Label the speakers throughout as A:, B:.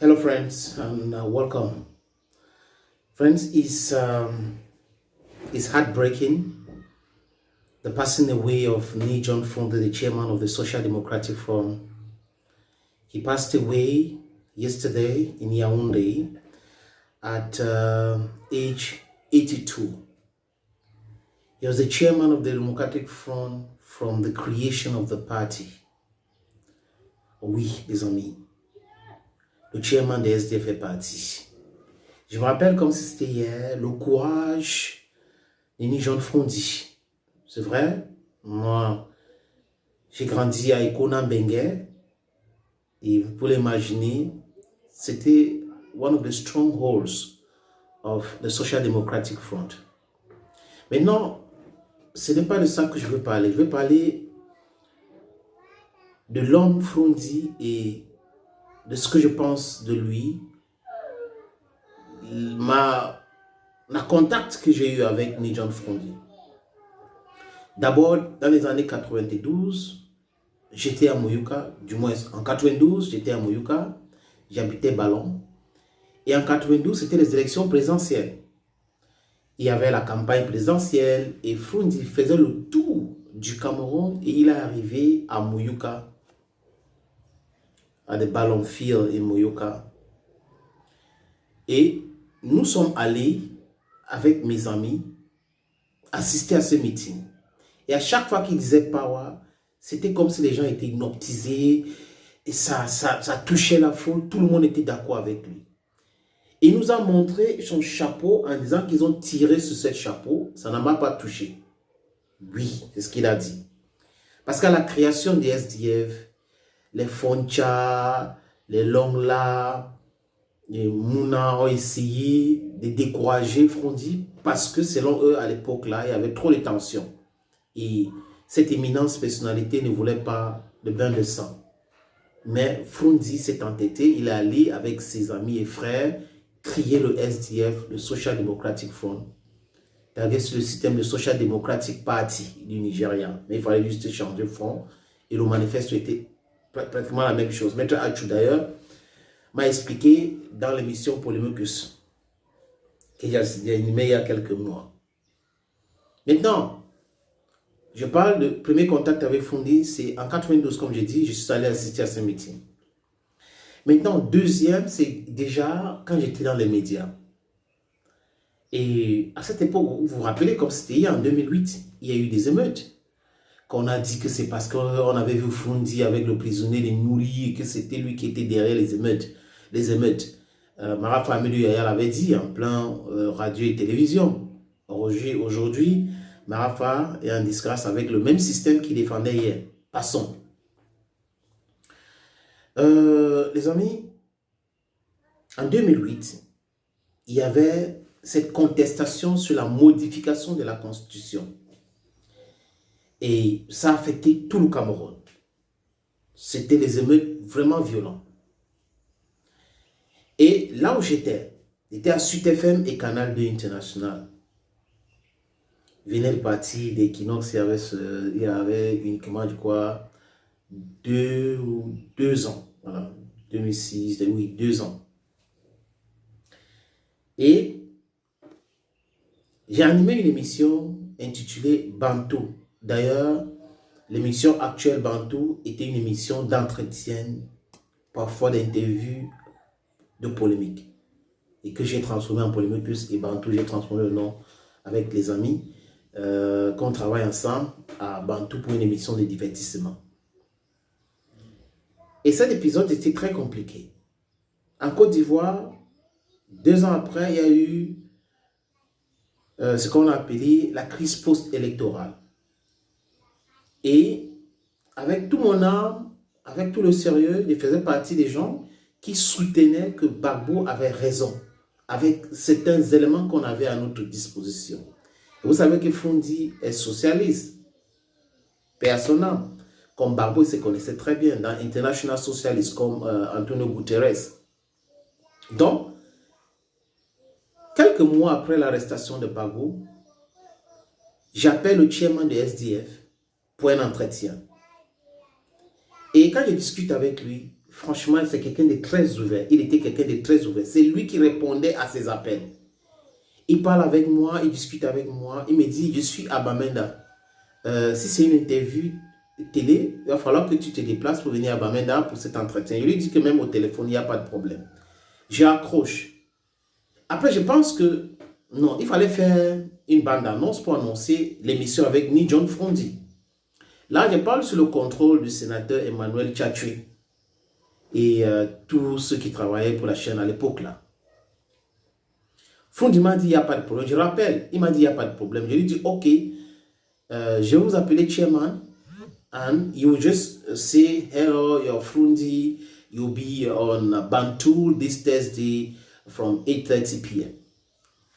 A: Hello, friends, and welcome. Friends, it's heartbreaking the passing away of Ni John Fonde, the chairman of the Social Democratic Front. He passed away yesterday in Yaoundé at age 82. He was the chairman of the Democratic Front from the creation of the party. Oui, les amis, le chairman de SDF est parti. Je me rappelle comme si c'était hier, le courage de Ni John Fonde. C'est vrai, moi, j'ai grandi à Ikona Bengue et vous pouvez imaginer, c'était one of the strongholds of the Social Democratic Front. Maintenant, ce n'est pas de ça que je veux parler. Je veux parler de l'homme Frondi et de ce que je pense de lui, le contact que j'ai eu avec Ni John Frondi. D'abord, dans les années 92, j'étais à Moyouka, du moins en 92, j'étais à Moyouka, j'habitais Ballon. Et en 92, c'était les élections présidentielles. Il y avait la campagne présidentielle et Frondi faisait le tour du Cameroun et il est arrivé à Moyouka, à des Ballon Field et Moyouka. Et nous sommes allés, avec mes amis, assister à ce meeting. Et à chaque fois qu'il disait Power, c'était comme si les gens étaient hypnotisés et ça touchait la foule, tout le monde était d'accord avec lui. Et il nous a montré son chapeau en disant qu'ils ont tiré sur ce chapeau, ça n'a pas touché. Oui, c'est ce qu'il a dit. Parce qu'à la création des SDF, les Foncha, les Longla, les Mouna ont essayé de décourager Frondi parce que selon eux, à l'époque-là, il y avait trop de tensions. Et cette éminente personnalité ne voulait pas de bain de sang. Mais Frondi s'est entêté, il est allé avec ses amis et frères crier le SDF, le Social Democratic Front. C'est le système de Social Democratic Party du Nigeria. Mais il fallait juste changer de front. Et le manifeste était pratiquement la même chose. Maître Achou d'ailleurs m'a expliqué dans l'émission Polémicus que j'ai animé il y a quelques mois. Maintenant, je parle de premier contact avec Frondi, c'est en 92, comme j'ai dit, je suis allé assister à ce meeting. Maintenant, deuxième, c'est déjà quand j'étais dans les médias. Et à cette époque, vous vous rappelez, comme c'était hier, en 2008, il y a eu des émeutes. Qu'on a dit que c'est parce qu'on avait vu Frondi avec le prisonnier de Nouri et que c'était lui qui était derrière les émeutes. Mara Famidou Yaya l'avait dit en plein radio et télévision. Aujourd'hui, Marafa est en disgrâce avec le même système qu'il défendait hier. Passons. Les amis, en 2008, il y avait cette contestation sur la modification de la Constitution. Et ça a affecté tout le Cameroun. C'était des émeutes vraiment violentes. Et là où j'étais à Sud FM et Canal 2 International. Venait le parti d'Equinox, il y avait uniquement, je crois, 2 ans. Voilà, 2006, oui, 2 ans. Et j'ai animé une émission intitulée Bantou. D'ailleurs, l'émission actuelle Bantou était une émission d'entretien, parfois d'interviews, de polémique. Et que j'ai transformé en Polémicus et Bantou, j'ai transformé le nom avec les amis. Qu'on travaille ensemble à Bantou pour une émission de divertissement. Et cet épisode était très compliqué. En Côte d'Ivoire, 2 ans après, il y a eu ce qu'on a appelé la crise post-électorale. Et avec tout mon âme, avec tout le sérieux, je faisais partie des gens qui soutenaient que Gbagbo avait raison, avec certains éléments qu'on avait à notre disposition. Et vous savez que Frondi est socialiste, paix à son âme. Comme Gbagbo, il se connaissait très bien dans International Socialist, comme Antonio Guterres. Donc, quelques mois après l'arrestation de Gbagbo, j'appelle le chairman de SDF pour un entretien. Et quand je discute avec lui, franchement, c'est quelqu'un de très ouvert. Il était quelqu'un de très ouvert. C'est lui qui répondait à ses appels. Il parle avec moi, il discute avec moi. Il me dit, je suis à Bamenda. Si c'est une interview télé, il va falloir que tu te déplaces pour venir à Bamenda pour cet entretien. Il lui dit que même au téléphone, il n'y a pas de problème. J'accroche. Après, je pense que non, il fallait faire une bande-annonce pour annoncer l'émission avec Ni John Frondi. Là, je parle sous le contrôle du sénateur Emmanuel Tchatchoui et tous ceux qui travaillaient pour la chaîne à l'époque là. Frondi m'a dit, il n'y a pas de problème. Je rappelle, il m'a dit, il n'y a pas de problème. Je lui dis, ok, je vais vous appeler chairman and you just say, hello, you're Frondi, you'll be on Bantu this Thursday from 8:30 p.m.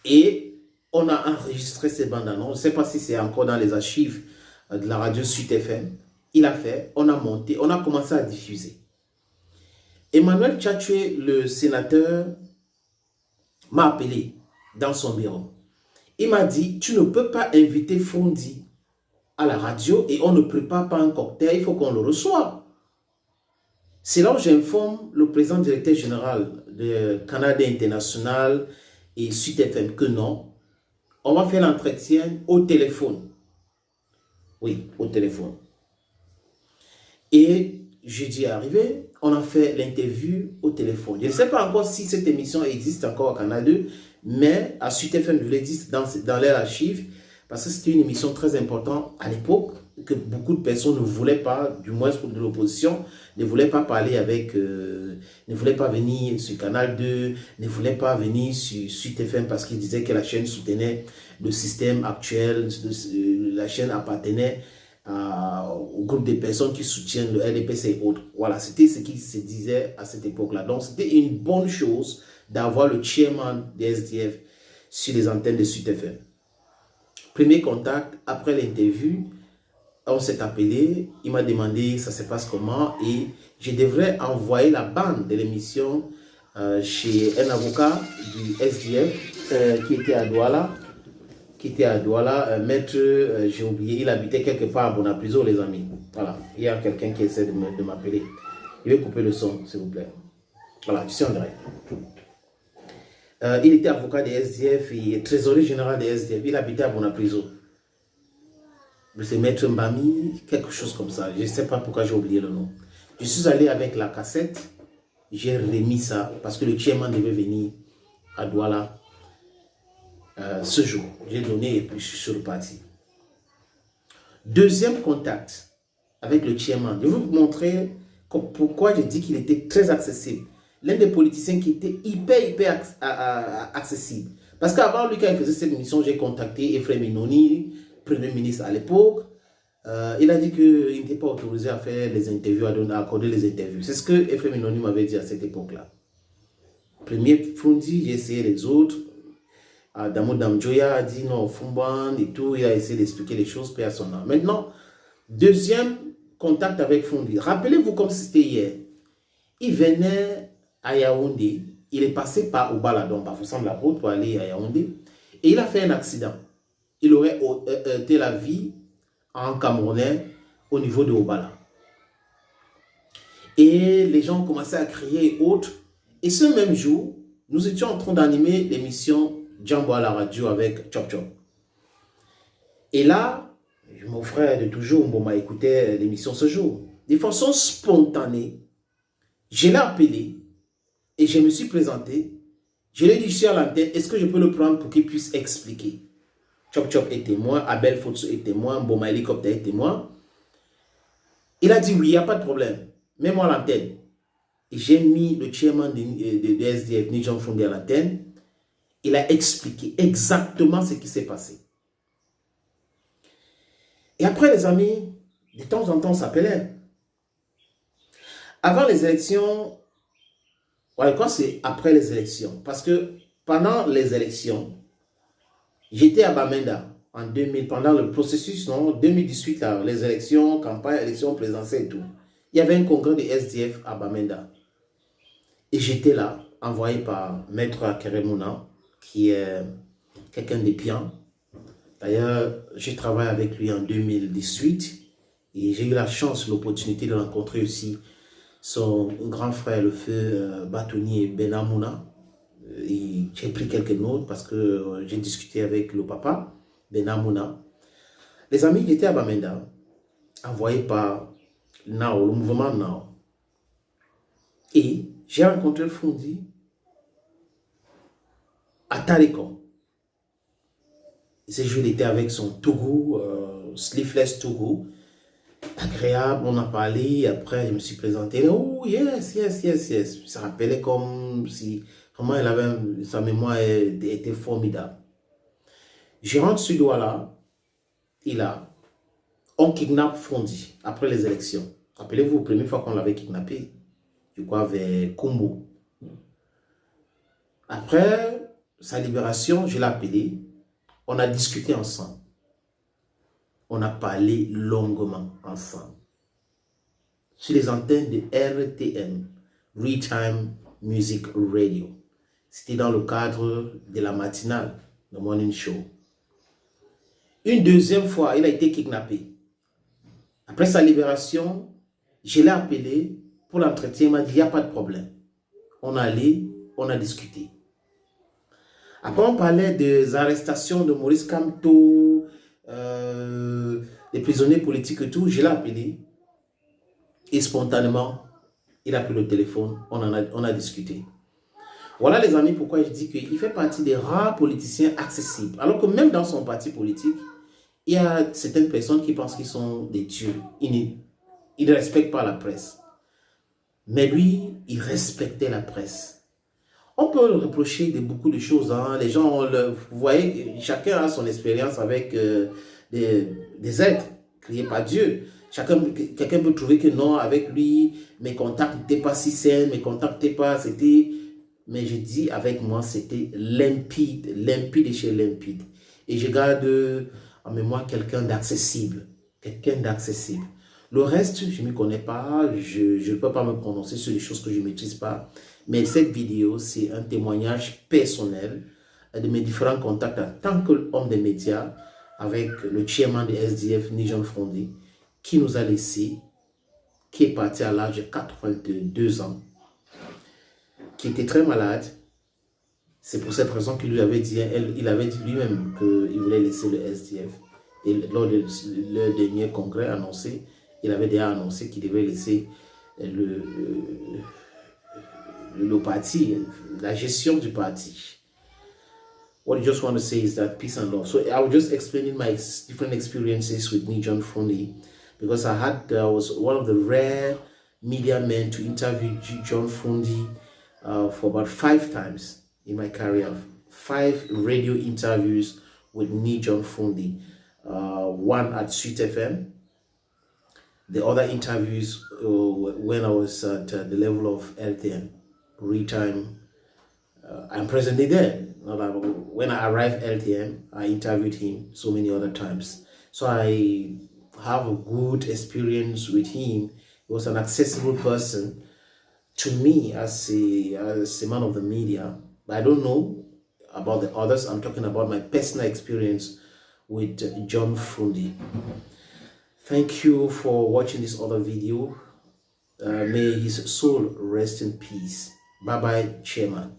A: Et on a enregistré ces bandes annonces. Je ne sais pas si c'est encore dans les archives de la radio Sud FM. Il a fait, on a monté, on a commencé à diffuser. Emmanuel Tchatchoui, le sénateur, m'a appelé dans son bureau. Il m'a dit, tu ne peux pas inviter Frondi à la radio et on ne prépare pas un cocktail, il faut qu'on le reçoive. C'est là où j'informe le président directeur général de Canada International et Sud FM que non, on va faire l'entretien au téléphone. Oui, au téléphone. Et jeudi arrivé, on a fait l'interview au téléphone. Je ne sais pas encore si cette émission existe encore au Canada 2, mais à Sud FM, je l'ai dit dans les archives, parce que c'était une émission très importante à l'époque, que beaucoup de personnes ne voulaient pas, du moins de l'opposition, ne voulaient pas parler avec, ne voulaient pas venir sur Canal 2, ne voulaient pas venir sur Sud FM parce qu'ils disaient que la chaîne soutenait le système actuel, la chaîne appartenait au groupe de personnes qui soutiennent le LDPC et autres. Voilà, c'était ce qui se disait à cette époque-là. Donc, c'était une bonne chose d'avoir le chairman des SDF sur les antennes de Sud FM. Premier contact, après l'interview, on s'est appelé, il m'a demandé ça se passe comment et je devrais envoyer la bande de l'émission chez un avocat du SDF qui était à Douala, maître, j'ai oublié, il habitait quelque part à Bonapriso, les amis. Voilà, il y a quelqu'un qui essaie de m'appeler. Il va couper le son, s'il vous plaît. Voilà, je suis en direct. Il était avocat des SDF et trésorier général des SDF. Il habitait à Bonapriso. C'est Maître Mbami, quelque chose comme ça. Je ne sais pas pourquoi j'ai oublié le nom. Je suis allé avec la cassette. J'ai remis ça parce que le chairman devait venir à Douala ce jour. J'ai donné et puis je suis reparti. Deuxième contact avec le chairman. Je vais vous montrer pourquoi je dis qu'il était très accessible. L'un des politiciens qui était hyper accessible. Parce qu'avant lui, quand il faisait cette émission, j'ai contacté Ephraim Inoni, Premier ministre à l'époque. Il a dit qu'il n'était pas autorisé à faire les interviews, à accorder les interviews. C'est ce que Ephraim Inoni m'avait dit à cette époque-là. Premier Frondi, j'ai essayé les autres. Damo Damjoya a dit non, Fumban et tout. Il a essayé d'expliquer les choses, paix à son âme. Maintenant, deuxième contact avec Frondi. Rappelez-vous comme c'était hier. Il venait à Yaoundé. Il est passé par Obaladon, par Foussam la route pour aller à Yaoundé. Et il a fait un accident. Il aurait ôté la vie en Camerounais au niveau de Obala. Et les gens ont commencé à crier et autres. Et ce même jour, nous étions en train d'animer l'émission Djambo à la radio avec Chop Chop. Et là, mon frère de toujours m'a écouté l'émission ce jour. De façon spontanée, je l'ai appelé et je me suis présenté. Je lui ai dit, je suis à l'antenne, est-ce que je peux le prendre pour qu'il puisse expliquer? Chop Chop est témoin, Abel Fotso est témoin, Boma Hélicoptère est témoin. Il a dit oui, il n'y a pas de problème. Mets-moi à l'antenne. J'ai mis le chairman de SDF, Ni John Frondi, à l'antenne. Il a expliqué exactement ce qui s'est passé. Et après, les amis, de temps en temps, on s'appelait. Avant les élections, ouais, quoi, c'est après les élections. Parce que pendant les élections, j'étais à Bamenda en 2000, pendant le processus, non, 2018, là, les élections, campagne, élections présidentielles et tout. Il y avait un congrès de SDF à Bamenda. Et j'étais là, envoyé par Maître Akeremouna, qui est quelqu'un de bien. D'ailleurs, j'ai travaillé avec lui en 2018 et j'ai eu la chance, l'opportunité de rencontrer aussi son grand frère, le feu bâtonnier Benamouna. J'ai pris quelques notes parce que j'ai discuté avec le papa, Benamouna. Les amis qui étaient à Bamenda, envoyés par Nao, le mouvement Nao. Et j'ai rencontré Fundi à Tarikom. Ce jour, il était avec son Togo, sleeveless Togo. Agréable, on a parlé. Après, je me suis présenté. Oh, yes, yes, yes, yes. Ça rappelait comme si vraiment sa mémoire était formidable. Je rentre sur Douala. On kidnappe Fondi après les élections. Rappelez-vous, la première fois qu'on l'avait kidnappé, je crois vers Kumbo. Après sa libération, je l'ai appelé. On a discuté ensemble. On a parlé longuement ensemble. Sur les antennes de RTM, Real-Time Music Radio. C'était dans le cadre de la matinale, le Morning Show. Une deuxième fois, il a été kidnappé. Après sa libération, je l'ai appelé pour l'entretien. Il m'a dit, il n'y a pas de problème. On est allé, on a discuté. Après, on parlait des arrestations de Maurice Kamto, des prisonniers politiques et tout. Je l'ai appelé. Et spontanément, il a pris le téléphone. On a discuté. Voilà les amis, pourquoi je dis qu'il fait partie des rares politiciens accessibles. Alors que même dans son parti politique, il y a certaines personnes qui pensent qu'ils sont des dieux. Ils ne respectent pas la presse. Mais lui, il respectait la presse. On peut le reprocher de beaucoup de choses. Hein. Les gens, vous voyez, chacun a son expérience avec des êtres créés par Dieu. Quelqu'un peut trouver que non, avec lui, mes contacts n'étaient pas si sains, mes contacts n'étaient pas, c'était... Mais je dis, avec moi, c'était limpide, limpide et chez limpide. Et je garde en mémoire quelqu'un d'accessible. Quelqu'un d'accessible. Le reste, je ne m'y connais pas. Je ne peux pas me prononcer sur les choses que je ne maîtrise pas. Mais cette vidéo, c'est un témoignage personnel de mes différents contacts en tant qu'homme des médias avec le chairman de SDF, Nijon Fondé, qui nous a laissé, qui est parti à l'âge de 82 ans, qui était très malade. C'est pour cette raison qu'il lui avait dit, il avait dit lui-même qu'il voulait laisser le SDF. Et lors de le dernier congrès annoncé, il avait déjà annoncé qu'il devait laisser le parti, la gestion du parti. What I just want to say is that peace and love. So I was just explaining my different experiences with Nijon Fondé, because I was one of the rare media men to interview John Fondé for about 5 times in my career. 5 radio interviews with Nijon Fondé. One at Sweet FM. The other interviews when I was at the level of LTM, Real-Time. I'm presently there. When I arrived at LTM, I interviewed him so many other times. So I have a good experience with him. He was an accessible person to me as a man of the media. But I don't know about the others. I'm talking about my personal experience with John Fondé. Thank you for watching this other video. May his soul rest in peace. Bye-bye, Chairman.